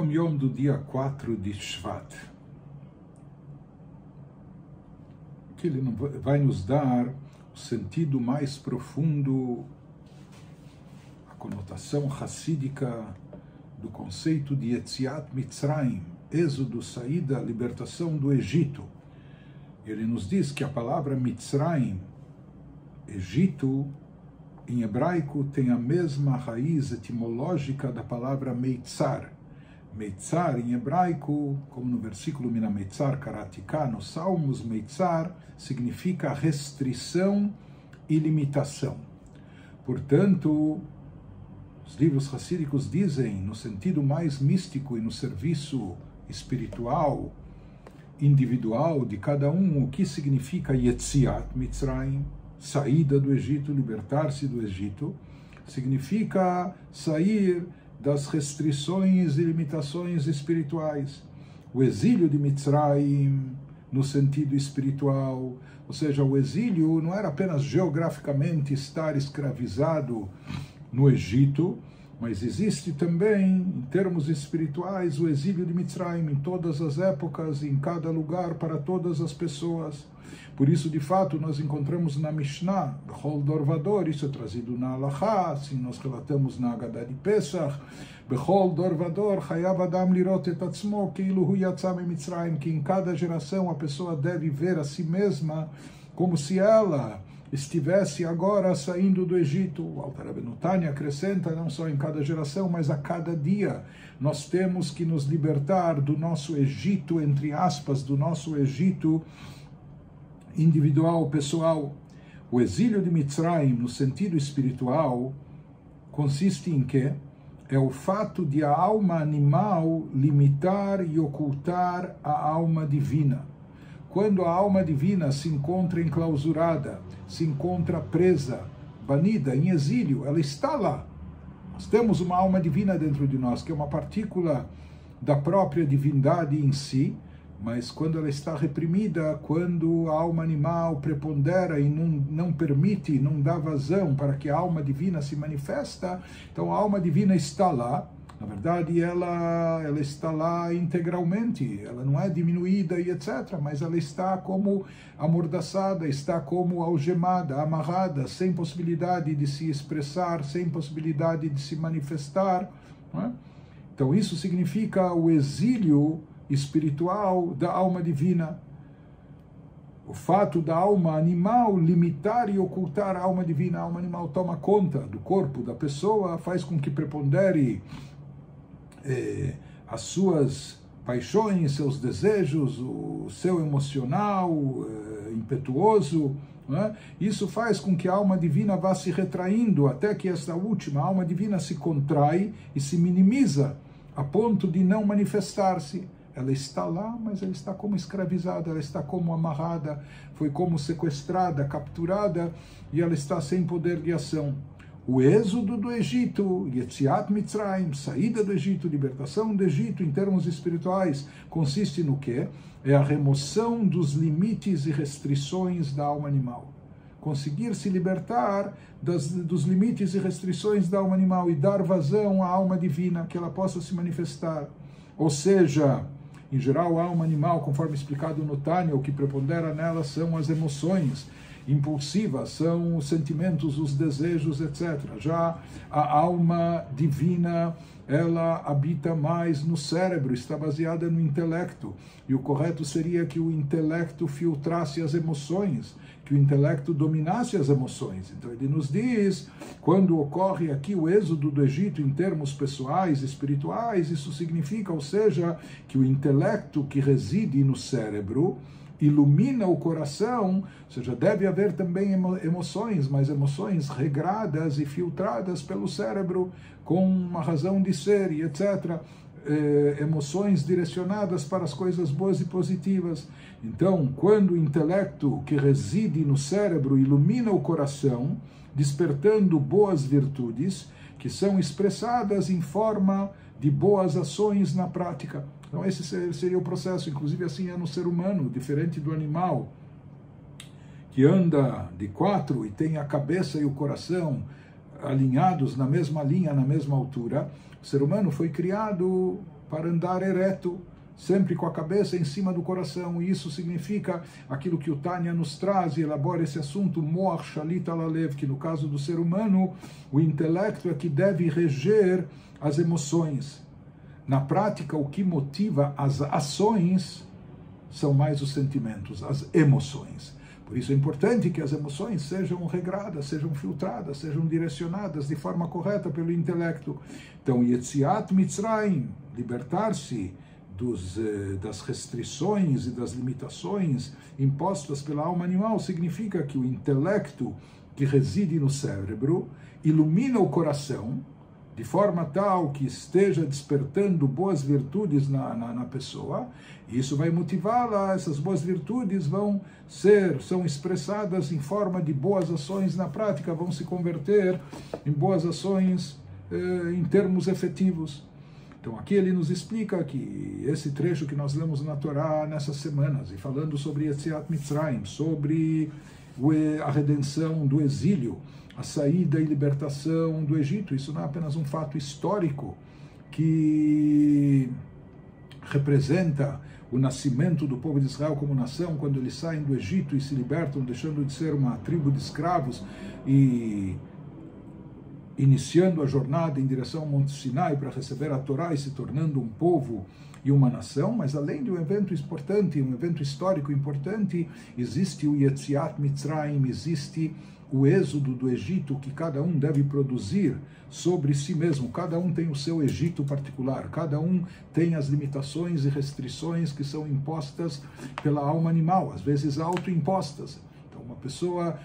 Yom Yom do dia 4 de Shvat, que ele vai nos dar o sentido mais profundo, a conotação hassídica do conceito de Yetziat Mitzrayim, êxodo, saída, libertação do Egito. Ele nos diz que a palavra Mitzrayim, Egito, em hebraico tem a mesma raiz etimológica da palavra Meitzar. Meitzar, em hebraico, como no versículo Mina Meitzar Karatika, nos Salmos, Meitzar significa restrição e limitação. Portanto, os livros hassídicos dizem, no sentido mais místico e no serviço espiritual, individual de cada um, o que significa Yetziat Mitzrayim, saída do Egito, libertar-se do Egito, significa sair das restrições e limitações espirituais. O exílio de Mitzrayim, no sentido espiritual, ou seja, o exílio não era apenas geograficamente estar escravizado no Egito, mas existe também, em termos espirituais, o exílio de Mitzrayim em todas as épocas, em cada lugar, para todas as pessoas. Por isso, de fato, nós encontramos na Mishnah, Bechol Dor Vador, isso é trazido na Halachá, assim nós relatamos na Haggadah de Pesach, Bechol Dor Vador, Chayav Adam Lirot et Atzmo, Keilu Hu Yatzah Mitzrayim, que em cada geração a pessoa deve ver a si mesma como se ela estivesse agora saindo do Egito. O Alter Rebbe Tanya acrescenta, não só em cada geração, mas a cada dia. Nós temos que nos libertar do nosso Egito, entre aspas, do nosso Egito individual, pessoal. O exílio de Mitzrayim, no sentido espiritual, consiste em quê? É o fato de a alma animal limitar e ocultar a alma divina. Quando a alma divina se encontra enclausurada, se encontra presa, banida, em exílio, ela está lá. Nós temos uma alma divina dentro de nós, que é uma partícula da própria divindade em si, mas quando ela está reprimida, quando a alma animal prepondera e não permite, não dá vazão para que a alma divina se manifesta, então a alma divina está lá. Na verdade, ela está lá integralmente, ela não é diminuída e etc., mas ela está como amordaçada, está como algemada, amarrada, sem possibilidade de se expressar, sem possibilidade de se manifestar. Não é? Então isso significa o exílio espiritual da alma divina. O fato da alma animal limitar e ocultar a alma divina, a alma animal toma conta do corpo da pessoa, faz com que prepondere as suas paixões, seus desejos, o seu emocional impetuoso, né? Isso faz com que a alma divina vá se retraindo até que esta última a alma divina se contrai e se minimiza a ponto de não manifestar-se. Ela está lá, mas ela está como escravizada, ela está como amarrada, foi como sequestrada, capturada, e ela está sem poder de ação. O êxodo do Egito, Yetziat Mitzrayim, saída do Egito, libertação do Egito em termos espirituais, consiste no quê? É a remoção dos limites e restrições da alma animal. Conseguir se libertar dos limites e restrições da alma animal e dar vazão à alma divina, que ela possa se manifestar. Ou seja, em geral, a alma animal, conforme explicado no Tânia, o que prepondera nela são as emoções impulsivas, são os sentimentos, os desejos, etc. Já a alma divina, ela habita mais no cérebro, está baseada no intelecto. E o correto seria que o intelecto filtrasse as emoções, que o intelecto dominasse as emoções. Então ele nos diz, quando ocorre aqui o êxodo do Egito em termos pessoais, espirituais, isso significa, ou seja, que o intelecto que reside no cérebro ilumina o coração, ou seja, deve haver também emoções, mas emoções regradas e filtradas pelo cérebro, com uma razão de ser e etc., emoções direcionadas para as coisas boas e positivas. Então, quando o intelecto que reside no cérebro ilumina o coração, despertando boas virtudes, que são expressadas em forma de boas ações na prática. Então esse seria o processo, inclusive assim é no ser humano, diferente do animal, que anda de quatro e tem a cabeça e o coração alinhados na mesma linha, na mesma altura. O ser humano foi criado para andar ereto, sempre com a cabeça em cima do coração. E isso significa aquilo que o Tânia nos traz e elabora esse assunto, Moach Shalit al Alev, que no caso do ser humano, o intelecto é que deve reger as emoções. Na prática, o que motiva as ações são mais os sentimentos, as emoções. Por isso é importante que as emoções sejam regradas, sejam filtradas, sejam direcionadas de forma correta pelo intelecto. Então, Yetziat Mitzrayim, libertar-se das restrições e das limitações impostas pela alma animal, significa que o intelecto que reside no cérebro ilumina o coração, de forma tal que esteja despertando boas virtudes na pessoa, e isso vai motivá-la, essas boas virtudes são expressadas em forma de boas ações na prática, vão se converter em boas ações em termos efetivos. Então aqui ele nos explica que esse trecho que nós lemos na Torá nessas semanas, e falando sobre Yetziat Mitzrayim, sobre a redenção do exílio, a saída e libertação do Egito, isso não é apenas um fato histórico que representa o nascimento do povo de Israel como nação, quando eles saem do Egito e se libertam, deixando de ser uma tribo de escravos e iniciando a jornada em direção ao Monte Sinai para receber a Torá e se tornando um povo e uma nação, mas além de um evento importante, um evento histórico importante, existe o Yetziat Mitzrayim, existe o êxodo do Egito, que cada um deve produzir sobre si mesmo. Cada um tem o seu Egito particular, cada um tem as limitações e restrições que são impostas pela alma animal, às vezes autoimpostas. Então, uma pessoa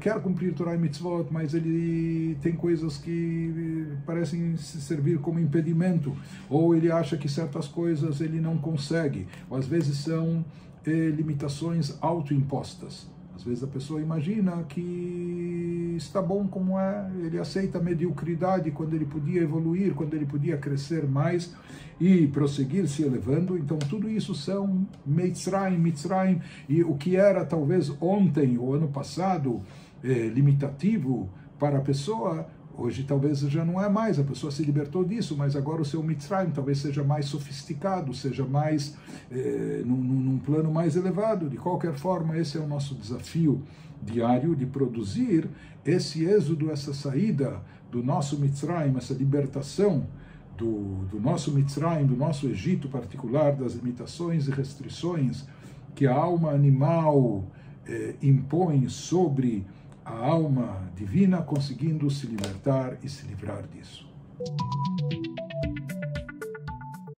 quer cumprir Torá e Mitzvot, mas ele tem coisas que parecem servir como impedimento, ou ele acha que certas coisas ele não consegue, ou às vezes são limitações autoimpostas. Às vezes a pessoa imagina que está bom como é, ele aceita a mediocridade quando ele podia evoluir, quando ele podia crescer mais e prosseguir se elevando. Então tudo isso são Mitzrayim, e o que era talvez ontem ou ano passado limitativo para a pessoa, hoje talvez já não é mais, a pessoa se libertou disso, mas agora o seu Mitzrayim talvez seja mais sofisticado, seja mais num plano mais elevado. De qualquer forma, esse é o nosso desafio diário, de produzir esse êxodo, essa saída do nosso Mitzrayim, essa libertação do nosso Mitzrayim, do nosso Egito particular, das limitações e restrições que a alma animal impõe sobre a alma divina, conseguindo se libertar e se livrar disso.